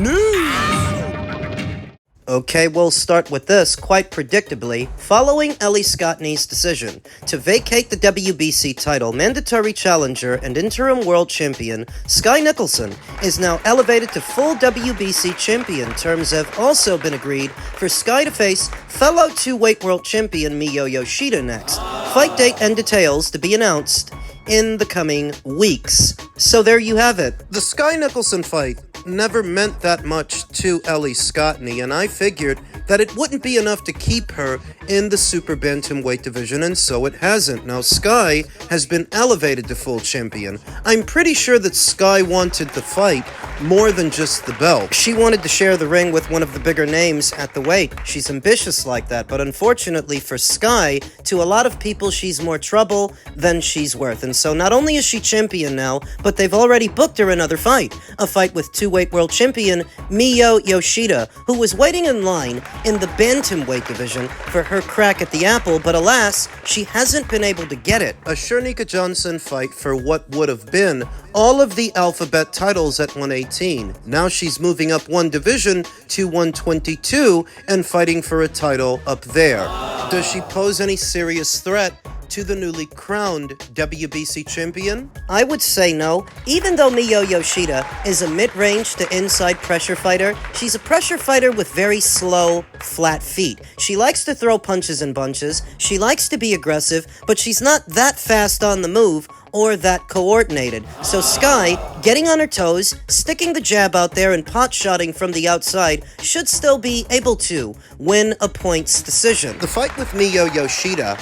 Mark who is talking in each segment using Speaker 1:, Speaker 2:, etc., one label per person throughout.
Speaker 1: news!
Speaker 2: Okay, we'll start with this. Quite predictably, following Ellie Scottney's decision to vacate the WBC title, mandatory challenger and interim world champion Sky Nicolson is now elevated to full WBC champion. Terms have also been agreed for Sky to face fellow two-weight world champion Miyo Yoshida next. Fight date and details to be announced in the coming weeks. So there you have it. The Sky Nicolson fight never meant that much to Ellie Scottney, and I figured that it wouldn't be enough to keep her in the super bantamweight division, and so it hasn't. Now, Sky has been elevated to full champion. I'm pretty sure that Sky wanted the fight more than just the belt. She wanted to share the ring with one of the bigger names at the weight. She's ambitious like that, but unfortunately for Sky, to a lot of people, she's more trouble than she's worth. And so not only is she champion now, but they've already booked her another fight. A fight with two-weight world champion Miyo Yoshida, who was waiting in line in the bantamweight division for her crack at the apple, but alas, she hasn't been able to get it. A Shernika Johnson fight for what would have been all of the alphabet titles at 118. Now she's moving up one division to 122 and fighting for a title up there. Does she pose any serious threat to the newly crowned WBC champion? I would say no. Even though Miyo Yoshida is a mid-range to inside pressure fighter, she's a pressure fighter with very slow, flat feet. She likes to throw punches and bunches, she likes to be aggressive, but she's not that fast on the move or that coordinated. So Sky, getting on her toes, sticking the jab out there and pot-shotting from the outside, should still be able to win a points decision. The fight with Miyo Yoshida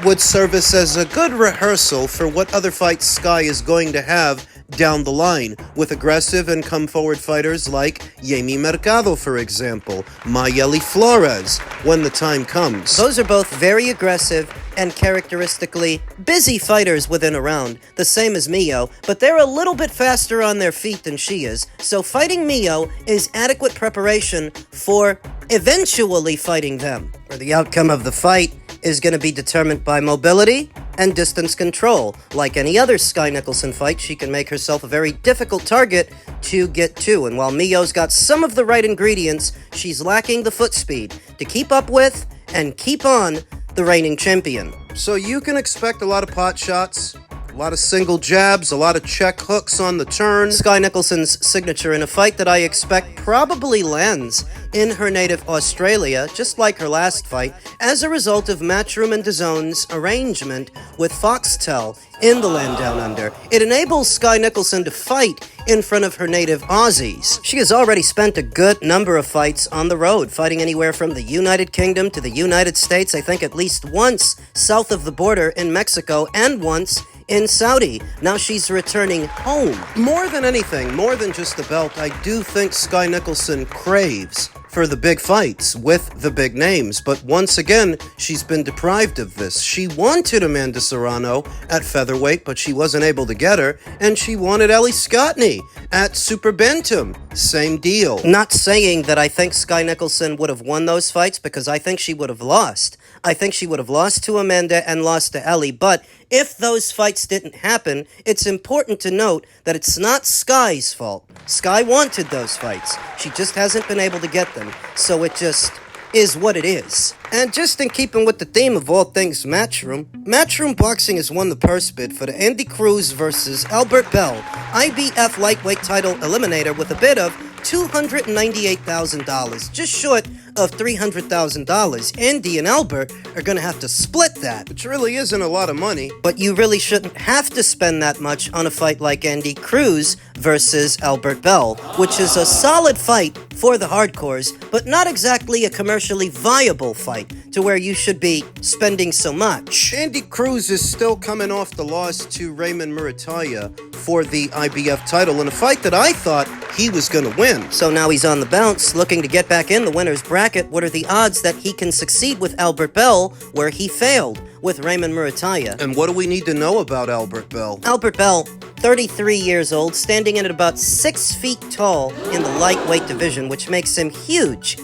Speaker 2: would service as a good rehearsal for what other fights Sky is going to have down the line, with aggressive and come-forward fighters like Yemi Mercado, for example, Mayeli Flores, when the time comes. Those are both very aggressive and characteristically busy fighters within a round, the same as Miyo, but they're a little bit faster on their feet than she is, so fighting Miyo is adequate preparation for eventually fighting them. For the outcome of the fight is going to be determined by mobility and distance control. Like any other Sky Nicolson fight, she can make herself a very difficult target to get to, and while Miyo's got some of the right ingredients, she's lacking the foot speed to keep up with and keep on the reigning champion. So you can expect a lot of pot shots, a lot of single jabs, a lot of check hooks on the turn. Sky Nicholson's signature in a fight that I expect probably lands in her native Australia, just like her last fight, as a result of Matchroom and DAZN's arrangement with Foxtel in the land down under. It enables Sky Nicholson to fight in front of her native Aussies. She has already spent a good number of fights on the road, fighting anywhere from the United Kingdom to the United States, I think at least once south of the border in Mexico, and once in Saudi. Now she's returning home. More than anything, more than just the belt, I do think Sky Nicholson craves for the big fights with the big names, but once again, she's been deprived of this. She wanted Amanda Serrano at featherweight, but she wasn't able to get her, and she wanted Ellie Scottney at super bantam. Same deal. Not saying that I think Sky Nicholson would have won those fights, because I think she would have lost. I think she would have lost to Amanda and lost to Ellie, but if those fights didn't happen, it's important to note that it's not Sky's fault. Sky wanted those fights. She just hasn't been able to get them, so it just is what it is. And just in keeping with the theme of all things Matchroom Boxing has won the purse bid for the Andy Cruz versus Albert Bell IBF lightweight title eliminator with a bid of $298,000, just short of $300,000. Andy and Albert are going to have to split that, which really isn't a lot of money. But you really shouldn't have to spend that much on a fight like Andy Cruz versus Albert Bell, which is a solid fight for the hardcores, but not exactly a commercially viable fight to where you should be spending so much. Andy Cruz is still coming off the loss to Raymond Murataya for the IBF title in a fight that I thought he was going to win. So now he's on the bounce, looking to get back in the winner's bracket. What are the odds that he can succeed with Albert Bell where he failed with Raymond Murataya? And what do we need to know about Albert Bell? Albert Bell, 33 years old, standing in at about 6 feet tall in the lightweight division, which makes him huge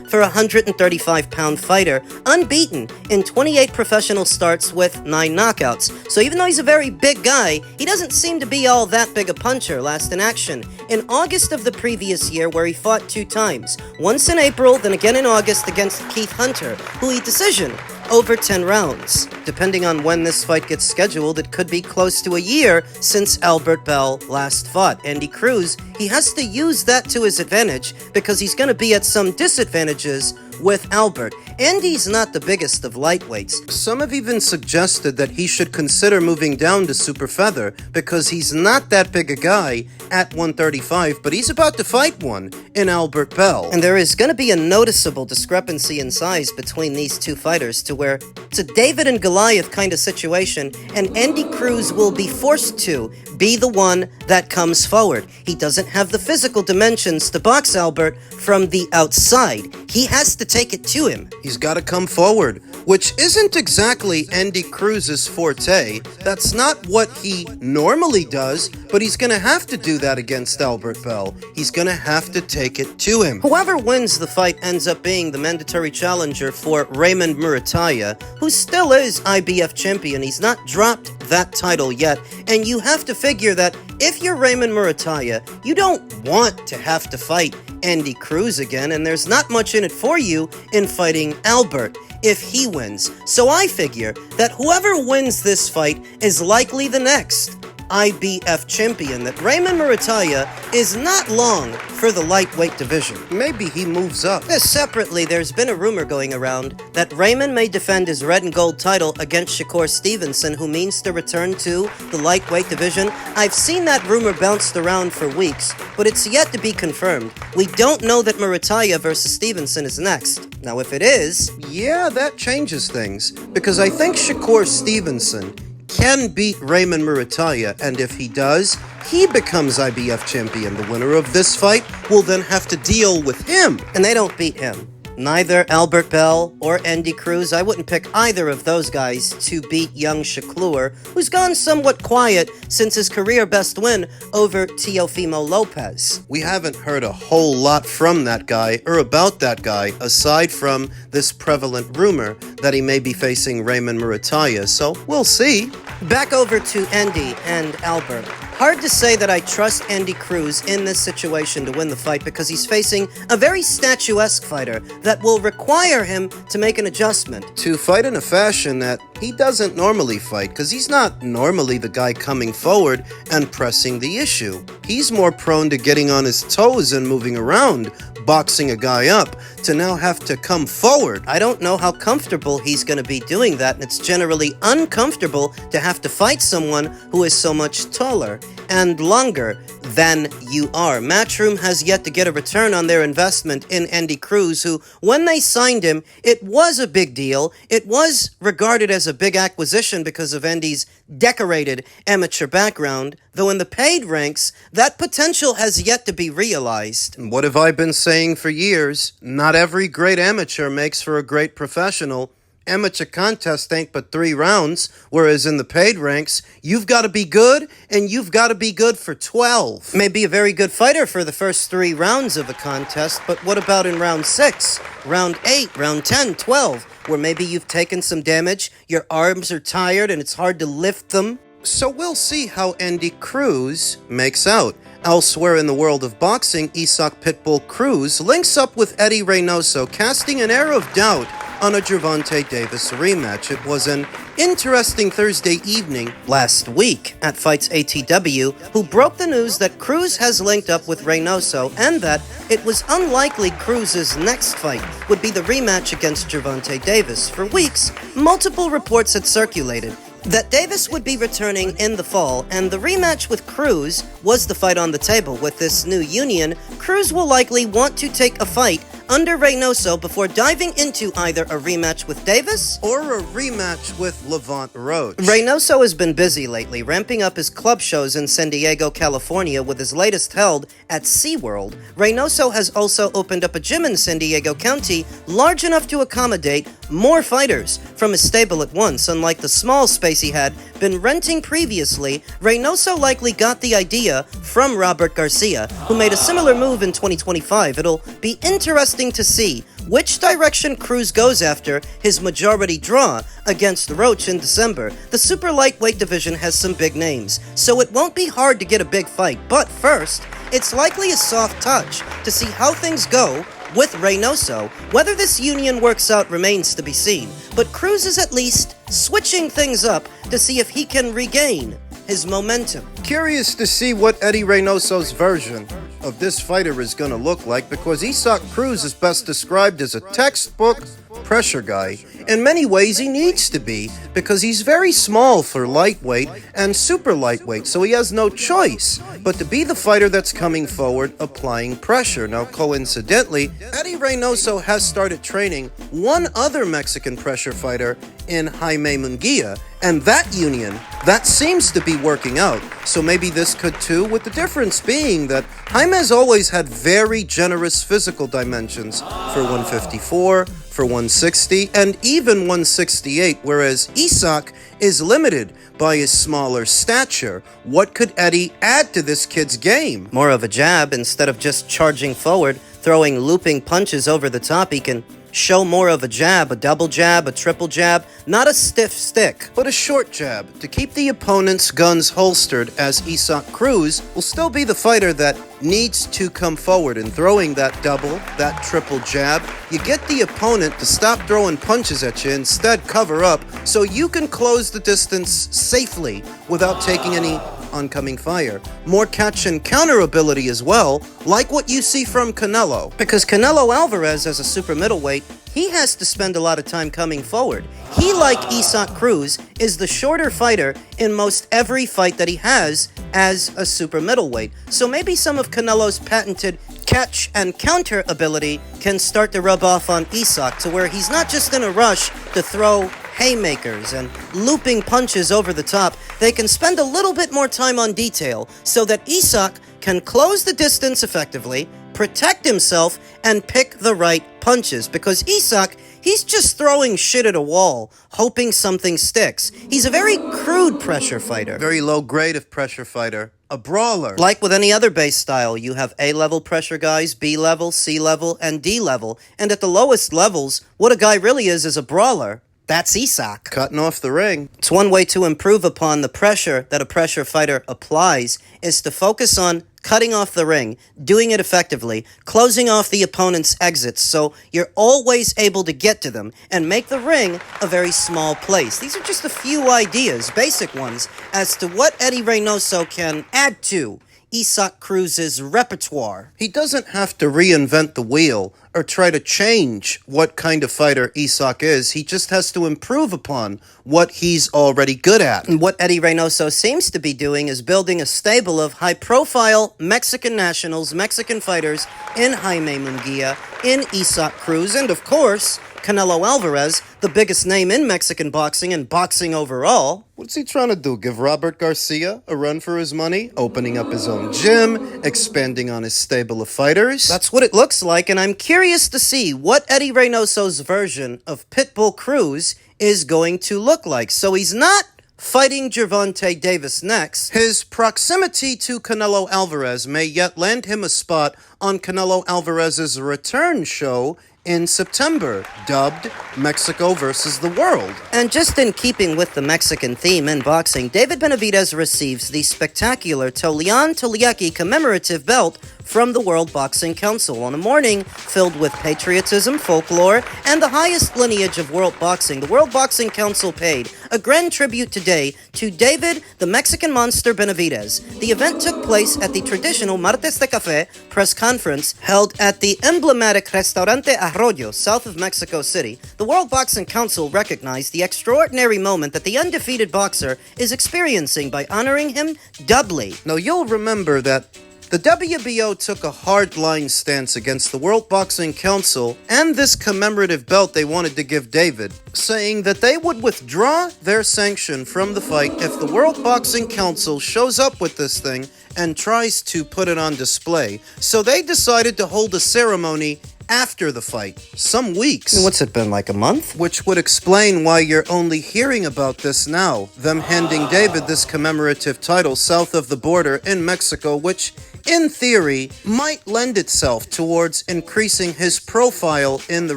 Speaker 2: for a 135-pound fighter, unbeaten in 28 professional starts with 9 knockouts. So even though he's a very big guy, he doesn't seem to be all that big a puncher. Last in action in August of the previous year, where he fought 2 times. Once in April, then again in August against Keith Hunter, who he decision over 10 rounds. Depending on when this fight gets scheduled, it could be close to a year since Albert Bell last fought. Andy Cruz, he has to use that to his advantage because he's going to be at some disadvantages with Albert. Andy's not the biggest of lightweights. Some have even suggested that he should consider moving down to super feather because he's not that big a guy at 135, but he's about to fight one in Albert Bell. And there is going to be a noticeable discrepancy in size between these two fighters to where it's a David and Goliath kind of situation, and Andy Cruz will be forced to be the one that comes forward. He doesn't have the physical dimensions to box Albert from the outside. He has to take it to him. He's got to come forward, which isn't exactly Andy Cruz's forte. That's not what he normally does, but he's going to have to do that against Albert Bell. He's going to have to take it to him. Whoever wins the fight ends up being the mandatory challenger for Raymond Murataya, who still is IBF champion. He's not dropped that title yet, and you have to figure that if you're Raymond Murataya, you don't want to have to fight Andy Cruz again, and there's not much in it for you in fighting Albert if he wins. So I figure that whoever wins this fight is likely the next IBF champion, that Raymond Murataya is not long for the lightweight division. Maybe he moves up. Separately, there's been a rumor going around that Raymond may defend his red and gold title against Shakur Stevenson, who means to return to the lightweight division. I've seen that rumor bounced around for weeks, but it's yet to be confirmed. We don't know that Murataya versus Stevenson is next. Now, if it is, yeah, that changes things, because I think Shakur Stevenson can beat Raymond Murataya, and if he does, he becomes IBF champion. The winner of this fight will then have to deal with him, and they don't beat him. Neither Albert Bell or Andy Cruz. I wouldn't pick either of those guys to beat young Shakur, who's gone somewhat quiet since his career best win over Teofimo Lopez. We haven't heard a whole lot from that guy or about that guy aside from this prevalent rumor that he may be facing Raymond Murataya, so we'll see. Back over to Andy and Albert. Hard to say that I trust Andy Cruz in this situation to win the fight because he's facing a very statuesque fighter that will require him to make an adjustment. To fight in a fashion that he doesn't normally fight, because he's not normally the guy coming forward and pressing the issue. He's more prone to getting on his toes and moving around, boxing a guy up, to now have to come forward. I don't know how comfortable he's going to be doing that, and it's generally uncomfortable to have to fight someone who is so much taller and longer than you are. Matchroom has yet to get a return on their investment in Andy Cruz, who, when they signed him, it was a big deal. It was regarded as a big acquisition because of Andy's decorated amateur background, though in the paid ranks, that potential has yet to be realized. What have I been saying for years? Not every great amateur makes for a great professional. Amateur contest ain't but 3 rounds, whereas in the paid ranks, you've got to be good, and you've got to be good for 12. Maybe a very good fighter for the first 3 rounds of a contest, but what about in round 6, round 8, round 10, 12, where maybe you've taken some damage, your arms are tired, and it's hard to lift them? So we'll see how Andy Cruz makes out. Elsewhere in the world of boxing, Isaac Pitbull Cruz links up with Eddie Reynoso, casting an air of doubt on a Gervonta Davis rematch. It was an interesting Thursday evening last week at Fights ATW, who broke the news that Cruz has linked up with Reynoso and that it was unlikely Cruz's next fight would be the rematch against Gervonta Davis. For weeks, multiple reports had circulated that Davis would be returning in the fall, and the rematch with Cruz was the fight on the table. With this new union, Cruz will likely want to take a fight under Reynoso before diving into either a rematch with Davis or a rematch with Levant Roach. Reynoso has been busy lately, ramping up his club shows in San Diego, California, with his latest held at SeaWorld. Reynoso has also opened up a gym in San Diego County large enough to accommodate more fighters from his stable at once. Unlike the small space he had been renting previously, Reynoso likely got the idea from Robert Garcia, who made a similar move in 2025. It'll be interesting to see which direction Cruz goes after his majority draw against Roach in December. The super lightweight division has some big names, so it won't be hard to get a big fight, but first, it's likely a soft touch to see how things go with Reynoso. Whether this union works out remains to be seen, but Cruz is at least switching things up to see if he can regain his momentum.
Speaker 1: Curious to see what Eddie Reynoso's version of this fighter is going to look like, because Isaac Cruz is best described as a textbook pressure guy. In many ways, he needs to be, because he's very small for lightweight and super lightweight, so he has no choice but to be the fighter that's coming forward applying pressure. Now, coincidentally, Eddie Reynoso has started training one other Mexican pressure fighter in Jaime Munguia, and that union, that seems to be working out. So maybe this could too, with the difference being that Jaime's always had very generous physical dimensions for 154, for 160, and even 168, whereas Isaac is limited by his smaller stature. What could Eddie add to this kid's game?
Speaker 2: More of a jab instead of just charging forward, throwing looping punches over the top. He can show more of a jab, a double jab, a triple jab, not a stiff stick,
Speaker 1: but a short jab to keep the opponent's guns holstered, as Isaac Cruz will still be the fighter that needs to come forward and throwing that double, that triple jab. You get the opponent to stop throwing punches at you, instead cover up so you can close the distance safely without taking any oncoming fire. More catch and counter ability as well, like what you see from Canelo.
Speaker 2: Because Canelo Alvarez, as a super middleweight, he has to spend a lot of time coming forward. He, like Isaac Cruz, is the shorter fighter in most every fight that he has as a super middleweight. So maybe some of Canelo's patented catch and counter ability can start to rub off on Isaac, to where he's not just in a rush to throw haymakers and looping punches over the top. They can spend a little bit more time on detail so that Isaac can close the distance effectively, protect himself, and pick the right punches. Because Isaac, he's just throwing shit at a wall, hoping something sticks. He's a very crude pressure fighter.
Speaker 1: Very low grade of pressure fighter. A brawler.
Speaker 2: Like with any other base style, you have A-level pressure guys, B-level, C-level, and D-level. And at the lowest levels, what a guy really is a brawler. That's Isaac.
Speaker 1: Cutting off the ring.
Speaker 2: It's one way to improve upon the pressure that a pressure fighter applies, is to focus on cutting off the ring, doing it effectively, closing off the opponent's exits so you're always able to get to them and make the ring a very small place. These are just a few ideas, basic ones, as to what Eddie Reynoso can add to Isaac Cruz's repertoire.
Speaker 1: He doesn't have to reinvent the wheel or try to change what kind of fighter Isaac is. He just has to improve upon what he's already good at.
Speaker 2: And what Eddie Reynoso seems to be doing is building a stable of high-profile Mexican nationals, Mexican fighters in Jaime Munguia, in Isaac Cruz, and of course, Canelo Alvarez, the biggest name in Mexican boxing and boxing overall.
Speaker 1: What's he trying to do? Give Robert Garcia a run for his money? Opening up his own gym? Expanding on his stable of fighters?
Speaker 2: That's what it looks like, and I'm curious to see what Eddie Reynoso's version of Pitbull Cruz is going to look like. So he's not fighting Gervonta Davis next.
Speaker 1: His proximity to Canelo Alvarez may yet land him a spot on Canelo Alvarez's return show in September, dubbed Mexico versus the World.
Speaker 2: And just in keeping with the Mexican theme in boxing, David Benavidez receives the spectacular Tolian Toliaki commemorative belt from the World Boxing Council on a morning filled with patriotism, folklore, and the highest lineage of world boxing. The World Boxing Council paid a grand tribute today to David the Mexican Monster Benavidez. The event took place at the traditional Martes de Café press conference held at the emblematic Restaurante Arroyo, south of Mexico City. The World Boxing Council recognized the extraordinary moment that the undefeated boxer is experiencing by honoring him doubly.
Speaker 1: Now, you'll remember that the WBO took a hard-line stance against the World Boxing Council and this commemorative belt they wanted to give David, saying that they would withdraw their sanction from the fight if the World Boxing Council shows up with this thing and tries to put it on display. So they decided to hold a ceremony after the fight, some weeks.
Speaker 2: What's it been, like a month?
Speaker 1: Which would explain why you're only hearing about this now, them handing David this commemorative title south of the border in Mexico, which, in theory, might lend itself towards increasing his profile in the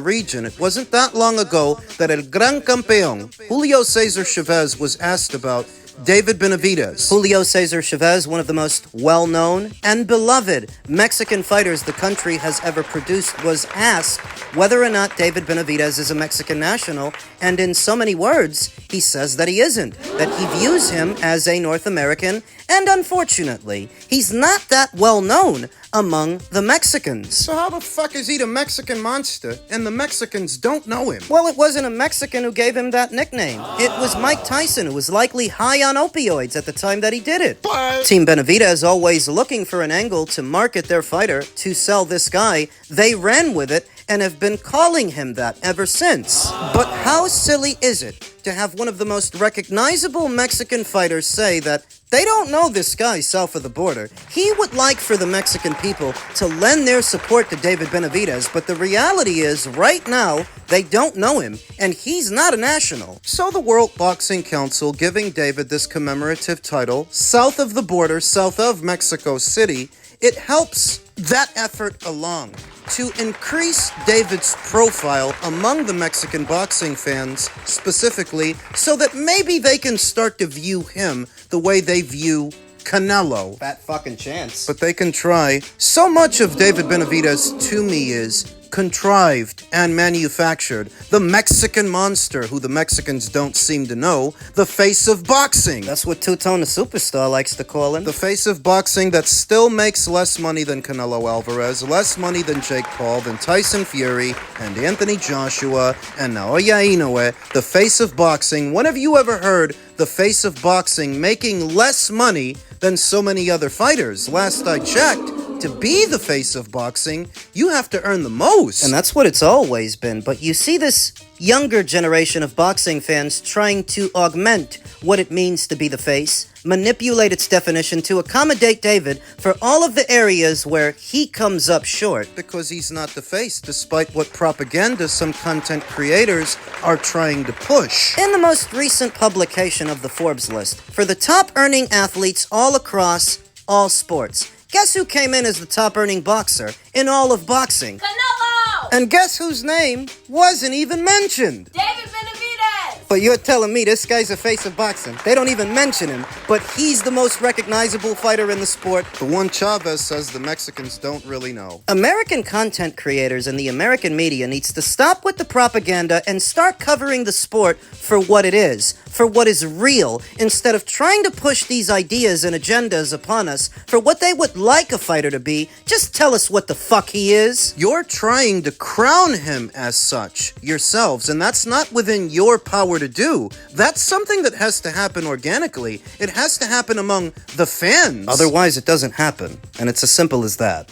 Speaker 1: region. It wasn't that long ago that El Gran Campeón, Julio Cesar Chavez, was asked about David Benavidez.
Speaker 2: Julio Cesar Chavez, one of the most well-known and beloved Mexican fighters the country has ever produced, was asked whether or not David Benavidez is a Mexican national, and in so many words, he says that he isn't, that he views him as a North American, and unfortunately, he's not that well-known among the Mexicans.
Speaker 1: So how the fuck is he the Mexican monster, and the Mexicans don't know him?
Speaker 2: Well, it wasn't a Mexican who gave him that nickname. It was Mike Tyson, who was likely high on opioids at the time that he did it.
Speaker 1: But
Speaker 2: Team Benavidez, always looking for an angle to market their fighter, to sell this guy, they ran with it and have been calling him that ever since. But how silly is it to have one of the most recognizable Mexican fighters say that they don't know this guy south of the border? He would like for the Mexican people to lend their support to David Benavidez, but the reality is, right now, they don't know him, and he's not a national.
Speaker 1: so the World Boxing Council giving David this commemorative title south of the border, south of Mexico City, it helps that effort along to increase David's profile among the Mexican boxing fans specifically, so that maybe they can start to view him the way they view Canelo.
Speaker 2: Fat fucking chance.
Speaker 1: But they can try. So much of David Benavidez to me is contrived and manufactured. The Mexican monster, who the Mexicans don't seem to know, the face of boxing.
Speaker 2: That's what Two-Tone the Superstar likes to call him.
Speaker 1: The face of boxing that still makes less money than Canelo Alvarez, less money than Jake Paul, than Tyson Fury, and Anthony Joshua, and Naoya Inoue. The face of boxing. When have you ever heard the face of boxing making less money than so many other fighters? Last I checked, to be the face of boxing, you have to earn the most.
Speaker 2: And that's what it's always been. But you see this younger generation of boxing fans trying to augment what it means to be the face, manipulate its definition to accommodate David for all of the areas where he comes up short.
Speaker 1: Because he's not the face, despite what propaganda some content creators are trying to push.
Speaker 2: In the most recent publication of the Forbes list, for the top earning athletes all across all sports, guess who came in as the top earning boxer in all of boxing?
Speaker 3: Canelo!
Speaker 2: And guess whose name wasn't even mentioned?
Speaker 3: David Benavidez!
Speaker 2: But you're telling me this guy's a face of boxing. They don't even mention him, but he's the most recognizable fighter in the sport.
Speaker 1: The one Chavez says the Mexicans don't really know.
Speaker 2: American content creators and the American media needs to stop with the propaganda and start covering the sport for what it is, for what is real, instead of trying to push these ideas and agendas upon us for what they would like a fighter to be. Just tell us what the fuck he is.
Speaker 1: You're trying to crown him as such yourselves, and that's not within your power to do. That's something that has to happen organically. It has to happen among the fans.
Speaker 2: Otherwise, it doesn't happen, and it's as simple as that.